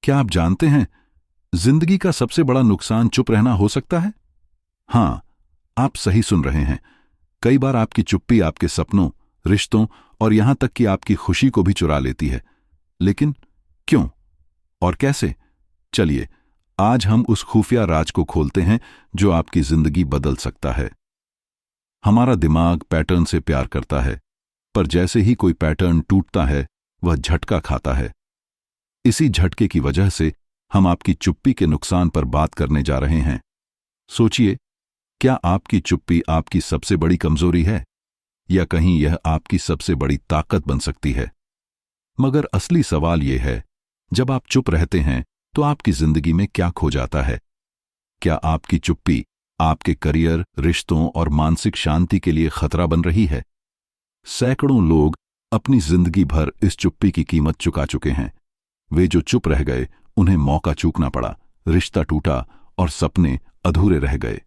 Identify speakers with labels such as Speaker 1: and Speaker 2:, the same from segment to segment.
Speaker 1: क्या आप जानते हैं, जिंदगी का सबसे बड़ा नुकसान चुप रहना हो सकता है? हाँ, आप सही सुन रहे हैं। कई बार आपकी चुप्पी आपके सपनों, रिश्तों और यहां तक कि आपकी खुशी को भी चुरा लेती है। लेकिन क्यों और कैसे? चलिए, आज हम उस खुफिया राज को खोलते हैं जो आपकी जिंदगी बदल सकता है। हमारा दिमाग पैटर्न से प्यार करता है, पर जैसे ही कोई पैटर्न टूटता है, वह झटका खाता है। इसी झटके की वजह से हम आपकी चुप्पी के नुकसान पर बात करने जा रहे हैं। सोचिए, क्या आपकी चुप्पी आपकी सबसे बड़ी कमजोरी है, या कहीं यह आपकी सबसे बड़ी ताकत बन सकती है? मगर असली सवाल यह है, जब आप चुप रहते हैं तो आपकी जिंदगी में क्या खो जाता है? क्या आपकी चुप्पी आपके करियर, रिश्तों और मानसिक शांति के लिए खतरा बन रही है? सैकड़ों लोग अपनी जिंदगी भर इस चुप्पी की कीमत चुका चुके हैं। वे जो चुप रह गए, उन्हें मौका चूकना पड़ा, रिश्ता टूटा और सपने अधूरे रह गए।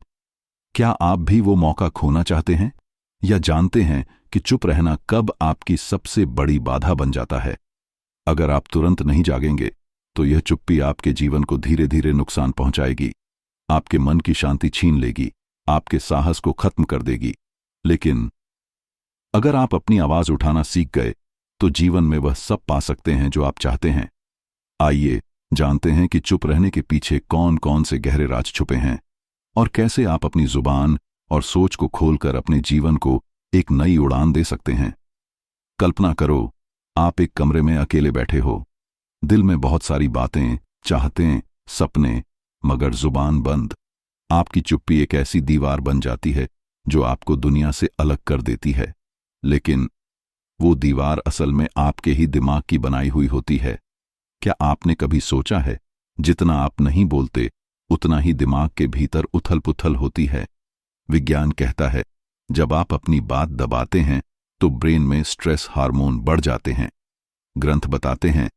Speaker 1: क्या आप भी वो मौका खोना चाहते हैं, या जानते हैं कि चुप रहना कब आपकी सबसे बड़ी बाधा बन जाता है? अगर आप तुरंत नहीं जागेंगे तो यह चुप्पी आपके जीवन को धीरे धीरे नुकसान पहुंचाएगी, आपके मन की शांति छीन लेगी, आपके साहस को खत्म कर देगी। लेकिन अगर आप अपनी आवाज उठाना सीख गए तो जीवन में वह सब पा सकते हैं जो आप चाहते हैं। आइए जानते हैं कि चुप रहने के पीछे कौन कौन से गहरे राज छुपे हैं, और कैसे आप अपनी जुबान और सोच को खोलकर अपने जीवन को एक नई उड़ान दे सकते हैं। कल्पना करो, आप एक कमरे में अकेले बैठे हो, दिल में बहुत सारी बातें, चाहतें, सपने, मगर जुबान बंद। आपकी चुप्पी एक ऐसी दीवार बन जाती है जो आपको दुनिया से अलग कर देती है। लेकिन वो दीवार असल में आपके ही दिमाग की बनाई हुई होती है। क्या आपने कभी सोचा है, जितना आप नहीं बोलते उतना ही दिमाग के भीतर उथल पुथल होती है? विज्ञान कहता है, जब आप अपनी बात दबाते हैं तो ब्रेन में स्ट्रेस हार्मोन बढ़ जाते हैं। ग्रंथ बताते हैं,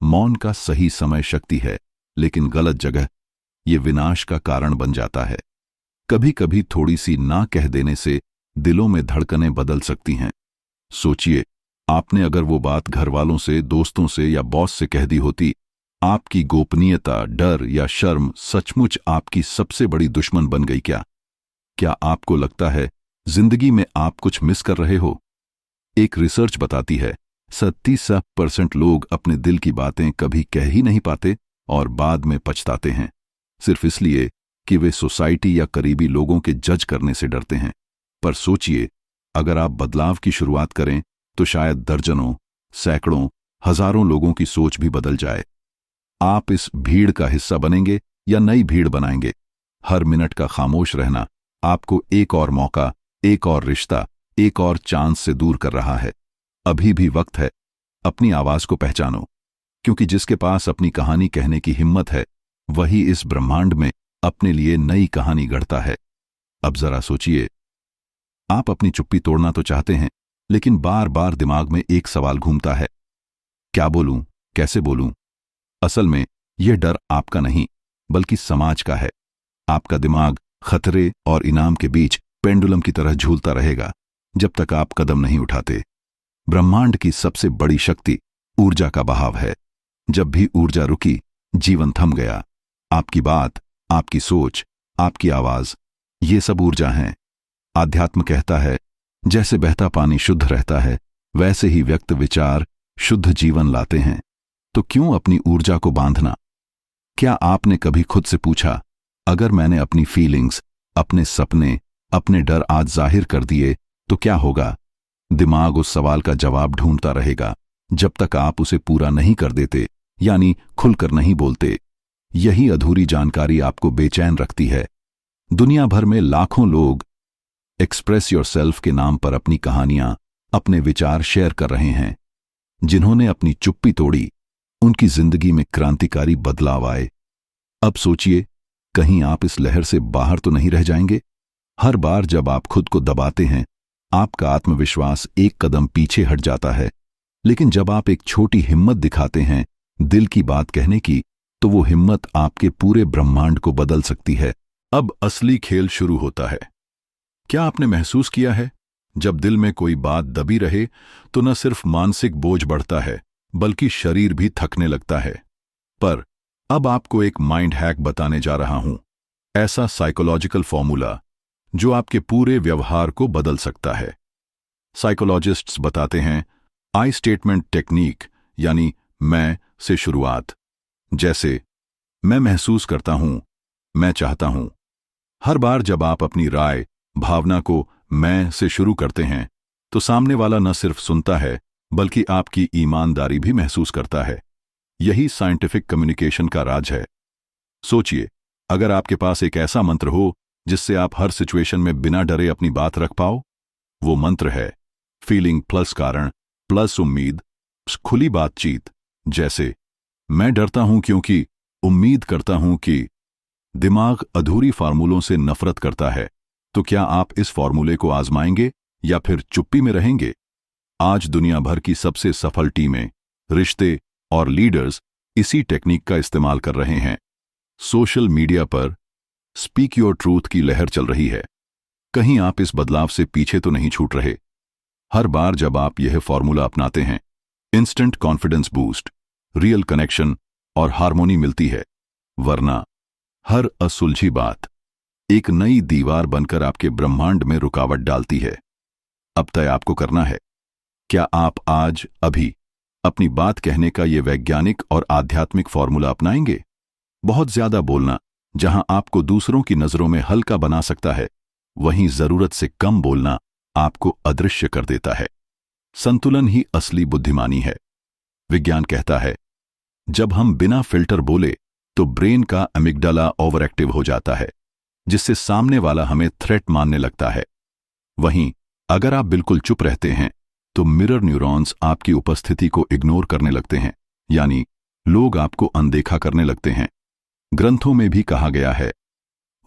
Speaker 1: मौन का सही समय शक्ति है, लेकिन गलत जगह ये विनाश का कारण बन जाता है। कभी कभी थोड़ी सी ना कह देने से दिलों में धड़कनें बदल सकती हैं। सोचिए, आपने अगर वो बात घर वालों से, दोस्तों से या बॉस से कह दी होती, आपकी गोपनीयता, डर या शर्म सचमुच आपकी सबसे बड़ी दुश्मन बन गई क्या? क्या आपको लगता है जिंदगी में आप कुछ मिस कर रहे हो? एक रिसर्च बताती है, 37% लोग अपने दिल की बातें कभी कह ही नहीं पाते और बाद में पछताते हैं, सिर्फ इसलिए कि वे सोसाइटी या करीबी लोगों के जज करने से डरते हैं। पर सोचिए, अगर आप बदलाव की शुरुआत करें तो शायद दर्जनों, सैकड़ों, हजारों लोगों की सोच भी बदल जाए। आप इस भीड़ का हिस्सा बनेंगे या नई भीड़ बनाएंगे? हर मिनट का खामोश रहना आपको एक और मौका, एक और रिश्ता, एक और चांस से दूर कर रहा है। अभी भी वक्त है, अपनी आवाज को पहचानो, क्योंकि जिसके पास अपनी कहानी कहने की हिम्मत है, वही इस ब्रह्मांड में अपने लिए नई कहानी गढ़ता है। अब जरा सोचिए, आप अपनी चुप्पी तोड़ना तो चाहते हैं, लेकिन बार बार दिमाग में एक सवाल घूमता है, क्या बोलूं, कैसे बोलूं? असल में यह डर आपका नहीं, बल्कि समाज का है। आपका दिमाग खतरे और इनाम के बीच पेंडुलम की तरह झूलता रहेगा जब तक आप कदम नहीं उठाते। ब्रह्मांड की सबसे बड़ी शक्ति ऊर्जा का बहाव है। जब भी ऊर्जा रुकी, जीवन थम गया। आपकी बात, आपकी सोच, आपकी आवाज, ये सब ऊर्जा हैं। आध्यात्म कहता है, जैसे बहता पानी शुद्ध रहता है, वैसे ही व्यक्त विचार शुद्ध जीवन लाते हैं। तो क्यों अपनी ऊर्जा को बांधना? क्या आपने कभी खुद से पूछा, अगर मैंने अपनी फीलिंग्स, अपने सपने, अपने डर आज जाहिर कर दिए तो क्या होगा? दिमाग उस सवाल का जवाब ढूंढता रहेगा जब तक आप उसे पूरा नहीं कर देते, यानी खुलकर नहीं बोलते। यही अधूरी जानकारी आपको बेचैन रखती है। दुनिया भर में लाखों लोग एक्सप्रेस योरसेल्फ के नाम पर अपनी कहानियां, अपने विचार शेयर कर रहे हैं। जिन्होंने अपनी चुप्पी तोड़ी, उनकी जिंदगी में क्रांतिकारी बदलाव आए। अब सोचिए, कहीं आप इस लहर से बाहर तो नहीं रह जाएंगे? हर बार जब आप खुद को दबाते हैं, आपका आत्मविश्वास एक कदम पीछे हट जाता है। लेकिन जब आप एक छोटी हिम्मत दिखाते हैं दिल की बात कहने की, तो वो हिम्मत आपके पूरे ब्रह्मांड को बदल सकती है। अब असली खेल शुरू होता है। क्या आपने महसूस किया है, जब दिल में कोई बात दबी रहे तो न सिर्फ मानसिक बोझ बढ़ता है, बल्कि शरीर भी थकने लगता है। पर अब आपको एक माइंड हैक बताने जा रहा हूं, ऐसा साइकोलॉजिकल फॉर्मूला जो आपके पूरे व्यवहार को बदल सकता है। साइकोलॉजिस्ट्स बताते हैं आई स्टेटमेंट टेक्निक, यानी मैं से शुरुआत। जैसे मैं महसूस करता हूं, मैं चाहता हूं। हर बार जब आप अपनी राय, भावना को मैं से शुरू करते हैं तो सामने वाला न सिर्फ सुनता है बल्कि आपकी ईमानदारी भी महसूस करता है। यही साइंटिफिक कम्युनिकेशन का राज है। सोचिए, अगर आपके पास एक ऐसा मंत्र हो जिससे आप हर सिचुएशन में बिना डरे अपनी बात रख पाओ, वो मंत्र है फीलिंग प्लस कारण प्लस उम्मीद खुली बातचीत। जैसे मैं डरता हूं क्योंकि उम्मीद करता हूं कि। दिमाग अधूरी फार्मूलों से नफरत करता है, तो क्या आप इस फॉर्मूले को आजमाएंगे या फिर चुप्पी में रहेंगे? आज दुनिया भर की सबसे सफल टीमें, रिश्ते और लीडर्स इसी टेक्निक का इस्तेमाल कर रहे हैं। सोशल मीडिया पर स्पीक योर ट्रूथ की लहर चल रही है। कहीं आप इस बदलाव से पीछे तो नहीं छूट रहे? हर बार जब आप यह फॉर्मूला अपनाते हैं, instant confidence boost, real connection और हार्मोनी मिलती है। वरना हर असुलझी बात एक नई दीवार बनकर आपके ब्रह्मांड में रुकावट डालती है। अब तय आपको करना है, क्या आप आज अभी अपनी बात कहने का यह वैज्ञानिक और आध्यात्मिक फॉर्मूला अपनाएंगे? बहुत ज्यादा बोलना जहां आपको दूसरों की नजरों में हल्का बना सकता है, वहीं जरूरत से कम बोलना आपको अदृश्य कर देता है। संतुलन ही असली बुद्धिमानी है। विज्ञान कहता है, जब हम बिना फिल्टर बोले तो ब्रेन का अमिगडाला ओवर एक्टिव हो जाता है, जिससे सामने वाला हमें थ्रेट मानने लगता है। वहीं अगर आप बिल्कुल चुप रहते हैं तो मिरर न्यूरॉन्स आपकी उपस्थिति को इग्नोर करने लगते हैं, यानी लोग आपको अनदेखा करने लगते हैं। ग्रंथों में भी कहा गया है,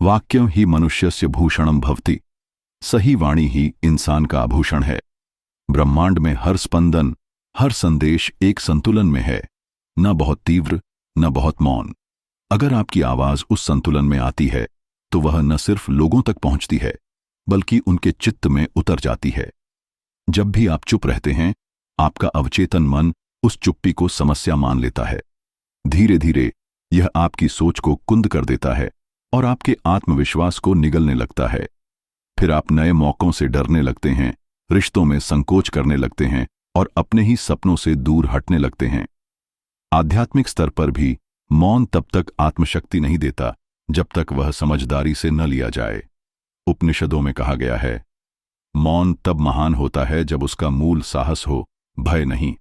Speaker 1: वाक्यं ही मनुष्यस्य भूषणम भवति, सही वाणी ही इंसान का आभूषण है। ब्रह्मांड में हर स्पंदन, हर संदेश एक संतुलन में है, न बहुत तीव्र न बहुत मौन। अगर आपकी आवाज उस संतुलन में आती है तो वह न सिर्फ लोगों तक पहुंचती है बल्कि उनके चित्त में उतर जाती है। जब भी आप चुप रहते हैं, आपका अवचेतन मन उस चुप्पी को समस्या मान लेता है। धीरे धीरे यह आपकी सोच को कुंद कर देता है और आपके आत्मविश्वास को निगलने लगता है। फिर आप नए मौकों से डरने लगते हैं, रिश्तों में संकोच करने लगते हैं और अपने ही सपनों से दूर हटने लगते हैं। आध्यात्मिक स्तर पर भी मौन तब तक आत्मशक्ति नहीं देता जब तक वह समझदारी से न लिया जाए। उपनिषदों में कहा गया है, मौन तब महान होता है जब उसका मूल साहस हो, भय नहीं।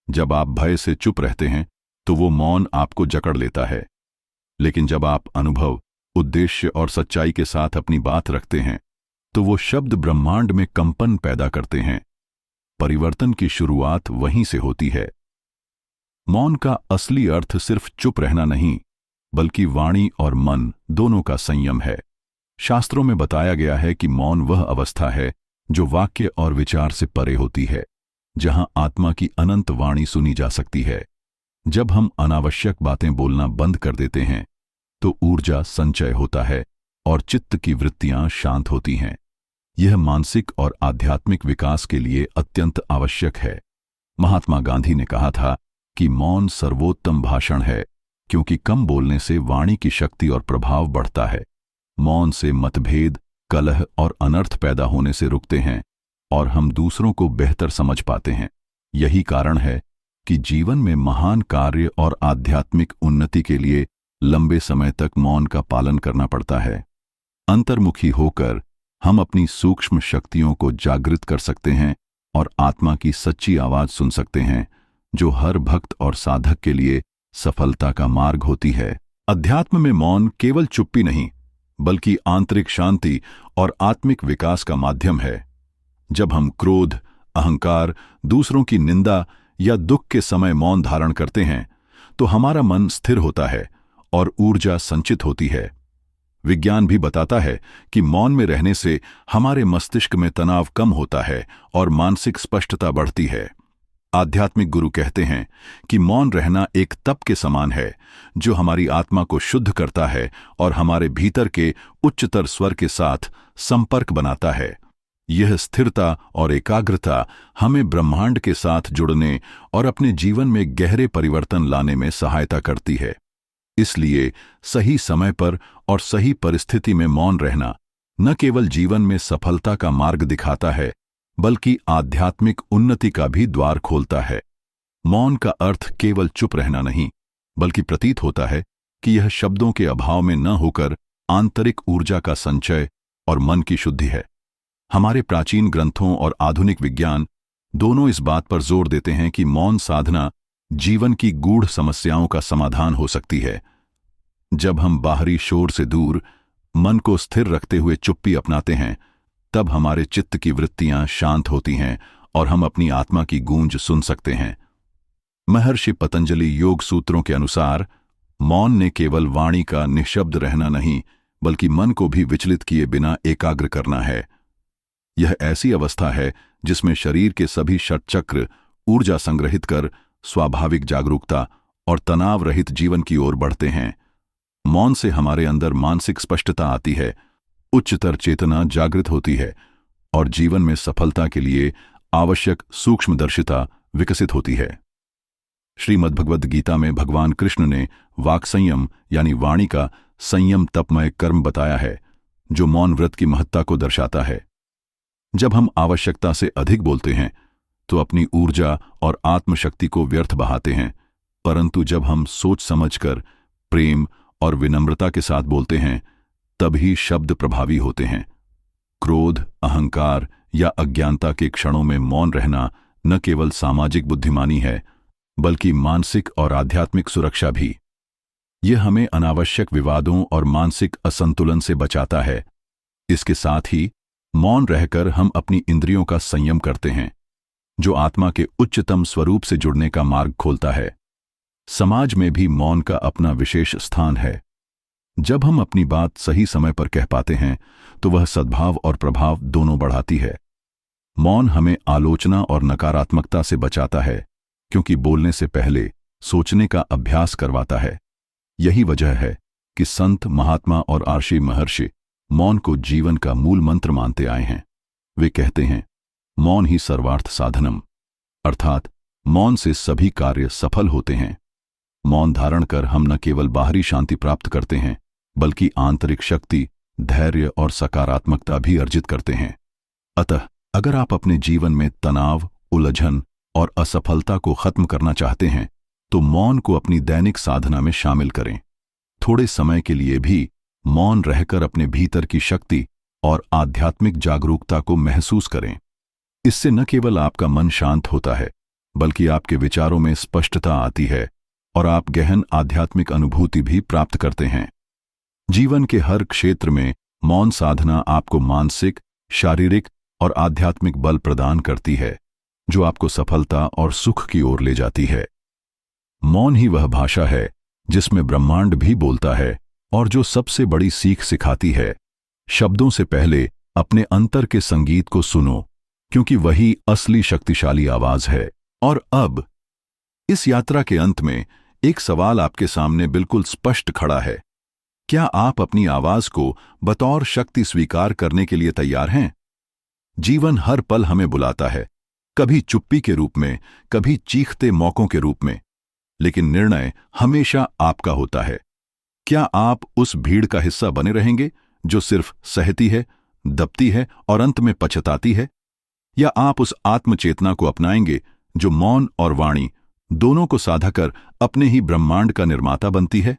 Speaker 1: जब आप भय से चुप रहते हैं तो वो मौन आपको जकड़ लेता है। लेकिन जब आप अनुभव, उद्देश्य और सच्चाई के साथ अपनी बात रखते हैं तो वो शब्द ब्रह्मांड में कंपन पैदा करते हैं। परिवर्तन की शुरुआत वहीं से होती है। मौन का असली अर्थ सिर्फ चुप रहना नहीं, बल्कि वाणी और मन दोनों का संयम है। शास्त्रों में बताया गया है कि मौन वह अवस्था है जो वाक्य और विचार से परे होती है, जहां आत्मा की अनंत वाणी सुनी जा सकती है। जब हम अनावश्यक बातें बोलना बंद कर देते हैं तो ऊर्जा संचय होता है और चित्त की वृत्तियां शांत होती हैं। यह मानसिक और आध्यात्मिक विकास के लिए अत्यंत आवश्यक है। महात्मा गांधी ने कहा था कि मौन सर्वोत्तम भाषण है, क्योंकि कम बोलने से वाणी की शक्ति और प्रभाव बढ़ता है। मौन से मतभेद, कलह और अनर्थ पैदा होने से रुकते हैं और हम दूसरों को बेहतर समझ पाते हैं। यही कारण है कि जीवन में महान कार्य और आध्यात्मिक उन्नति के लिए लंबे समय तक मौन का पालन करना पड़ता है। अंतर्मुखी होकर हम अपनी सूक्ष्म शक्तियों को जागृत कर सकते हैं और आत्मा की सच्ची आवाज सुन सकते हैं, जो हर भक्त और साधक के लिए सफलता का मार्ग होती है। अध्यात्म में मौन केवल चुप्पी नहीं, बल्कि आंतरिक शांति और आत्मिक विकास का माध्यम है। जब हम क्रोध, अहंकार, दूसरों की निंदा या दुख के समय मौन धारण करते हैं तो हमारा मन स्थिर होता है और ऊर्जा संचित होती है। विज्ञान भी बताता है कि मौन में रहने से हमारे मस्तिष्क में तनाव कम होता है और मानसिक स्पष्टता बढ़ती है। आध्यात्मिक गुरु कहते हैं कि मौन रहना एक तप के समान है, जो हमारी आत्मा को शुद्ध करता है और हमारे भीतर के उच्चतर स्वर के साथ संपर्क बनाता है। यह स्थिरता और एकाग्रता हमें ब्रह्मांड के साथ जुड़ने और अपने जीवन में गहरे परिवर्तन लाने में सहायता करती है। इसलिए सही समय पर और सही परिस्थिति में मौन रहना न केवल जीवन में सफलता का मार्ग दिखाता है, बल्कि आध्यात्मिक उन्नति का भी द्वार खोलता है। मौन का अर्थ केवल चुप रहना नहीं, बल्कि प्रतीत होता है कि यह शब्दों के अभाव में न होकर आंतरिक ऊर्जा का संचय और मन की शुद्धि है। हमारे प्राचीन ग्रंथों और आधुनिक विज्ञान दोनों इस बात पर जोर देते हैं कि मौन साधना जीवन की गूढ़ समस्याओं का समाधान हो सकती है। जब हम बाहरी शोर से दूर मन को स्थिर रखते हुए चुप्पी अपनाते हैं, तब हमारे चित्त की वृत्तियां शांत होती हैं और हम अपनी आत्मा की गूंज सुन सकते हैं। महर्षि पतंजलि योग सूत्रों के अनुसार मौन ने केवल वाणी का निशब्द रहना नहीं, बल्कि मन को भी विचलित किए बिना एकाग्र करना है। यह ऐसी अवस्था है जिसमें शरीर के सभी षटचक्र ऊर्जा संग्रहित कर स्वाभाविक जागरूकता और तनाव रहित जीवन की ओर बढ़ते हैं। मौन से हमारे अंदर मानसिक स्पष्टता आती है, उच्चतर चेतना जागृत होती है और जीवन में सफलता के लिए आवश्यक सूक्ष्मदर्शिता विकसित होती है। श्रीमद्भगवद गीता में भगवान कृष्ण ने वाक् संयम यानी वाणी का संयम तपमय कर्म बताया है, जो मौन व्रत की महत्ता को दर्शाता है। जब हम आवश्यकता से अधिक बोलते हैं तो अपनी ऊर्जा और आत्मशक्ति को व्यर्थ बहाते हैं, परंतु जब हम सोच समझकर प्रेम और विनम्रता के साथ बोलते हैं, तभी शब्द प्रभावी होते हैं। क्रोध, अहंकार या अज्ञानता के क्षणों में मौन रहना न केवल सामाजिक बुद्धिमानी है, बल्कि मानसिक और आध्यात्मिक सुरक्षा भी। यह हमें अनावश्यक विवादों और मानसिक असंतुलन से बचाता है। इसके साथ ही मौन रहकर हम अपनी इंद्रियों का संयम करते हैं, जो आत्मा के उच्चतम स्वरूप से जुड़ने का मार्ग खोलता है। समाज में भी मौन का अपना विशेष स्थान है। जब हम अपनी बात सही समय पर कह पाते हैं, तो वह सद्भाव और प्रभाव दोनों बढ़ाती है। मौन हमें आलोचना और नकारात्मकता से बचाता है, क्योंकि बोलने से पहले सोचने का अभ्यास करवाता है। यही वजह है कि संत, महात्मा और आर्षि महर्षि मौन को जीवन का मूल मंत्र मानते आए हैं। वे कहते हैं, मौन ही सर्वार्थ साधनम, अर्थात मौन से सभी कार्य सफल होते हैं। मौन धारण कर हम न केवल बाहरी शांति प्राप्त करते हैं, बल्कि आंतरिक शक्ति, धैर्य और सकारात्मकता भी अर्जित करते हैं। अतः अगर आप अपने जीवन में तनाव, उलझन और असफलता को खत्म करना चाहते हैं, तो मौन को अपनी दैनिक साधना में शामिल करें। थोड़े समय के लिए भी मौन रहकर अपने भीतर की शक्ति और आध्यात्मिक जागरूकता को महसूस करें। इससे न केवल आपका मन शांत होता है, बल्कि आपके विचारों में स्पष्टता आती है और आप गहन आध्यात्मिक अनुभूति भी प्राप्त करते हैं। जीवन के हर क्षेत्र में मौन साधना आपको मानसिक, शारीरिक और आध्यात्मिक बल प्रदान करती है, जो आपको सफलता और सुख की ओर ले जाती है। मौन ही वह भाषा है जिसमें ब्रह्मांड भी बोलता है और जो सबसे बड़ी सीख सिखाती है, शब्दों से पहले अपने अंतर के संगीत को सुनो, क्योंकि वही असली शक्तिशाली आवाज है। और अब इस यात्रा के अंत में एक सवाल आपके सामने बिल्कुल स्पष्ट खड़ा है। क्या आप अपनी आवाज को बतौर शक्ति स्वीकार करने के लिए तैयार हैं? जीवन हर पल हमें बुलाता है, कभी चुप्पी के रूप में, कभी चीखते मौकों के रूप में, लेकिन निर्णय हमेशा आपका होता है। क्या आप उस भीड़ का हिस्सा बने रहेंगे जो सिर्फ सहती है, दबती है और अंत में पछताती है, या आप उस आत्मचेतना को अपनाएंगे जो मौन और वाणी दोनों को साधा कर अपने ही ब्रह्मांड का निर्माता बनती है?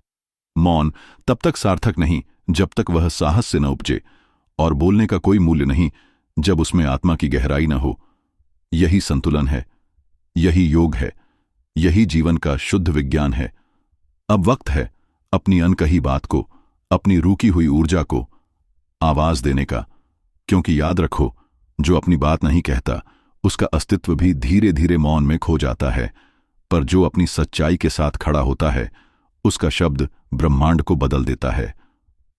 Speaker 1: मौन तब तक सार्थक नहीं जब तक वह साहस से न उपजे, और बोलने का कोई मूल्य नहीं जब उसमें आत्मा की गहराई न हो। यही संतुलन है, यही योग है, यही जीवन का शुद्ध विज्ञान है। अब वक्त है अपनी अनकही बात को, अपनी रुकी हुई ऊर्जा को आवाज देने का, क्योंकि याद रखो, जो अपनी बात नहीं कहता उसका अस्तित्व भी धीरे धीरे मौन में खो जाता है, पर जो अपनी सच्चाई के साथ खड़ा होता है उसका शब्द ब्रह्मांड को बदल देता है।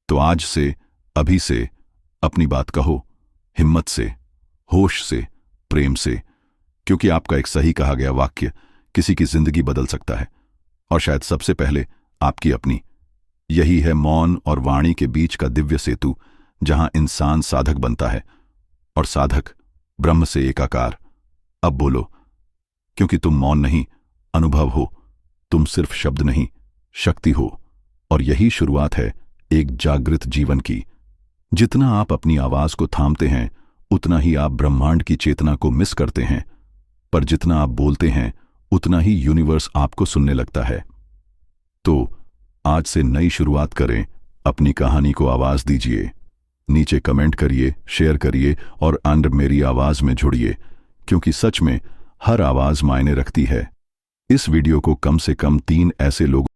Speaker 1: तो आज से, अभी से अपनी बात कहो, हिम्मत से, होश से, प्रेम से, क्योंकि आपका एक सही कहा गया वाक्य किसी की जिंदगी बदल सकता है, और शायद सबसे पहले आपकी अपनी। यही है मौन और वाणी के बीच का दिव्य सेतु, जहां इंसान साधक बनता है और साधक ब्रह्म से एकाकार। अब बोलो, क्योंकि तुम मौन नहीं, अनुभव हो। तुम सिर्फ शब्द नहीं, शक्ति हो। और यही शुरुआत है एक जागृत जीवन की। जितना आप अपनी आवाज को थामते हैं, उतना ही आप ब्रह्मांड की चेतना को मिस करते हैं, पर जितना आप बोलते हैं, उतना ही यूनिवर्स आपको सुनने लगता है। तो आज से नई शुरुआत करें, अपनी कहानी को आवाज दीजिए। नीचे कमेंट करिए, शेयर करिए और अंडर मेरी आवाज में जुड़िए, क्योंकि सच में हर आवाज मायने रखती है। इस वीडियो को कम से कम 3 ऐसे लोग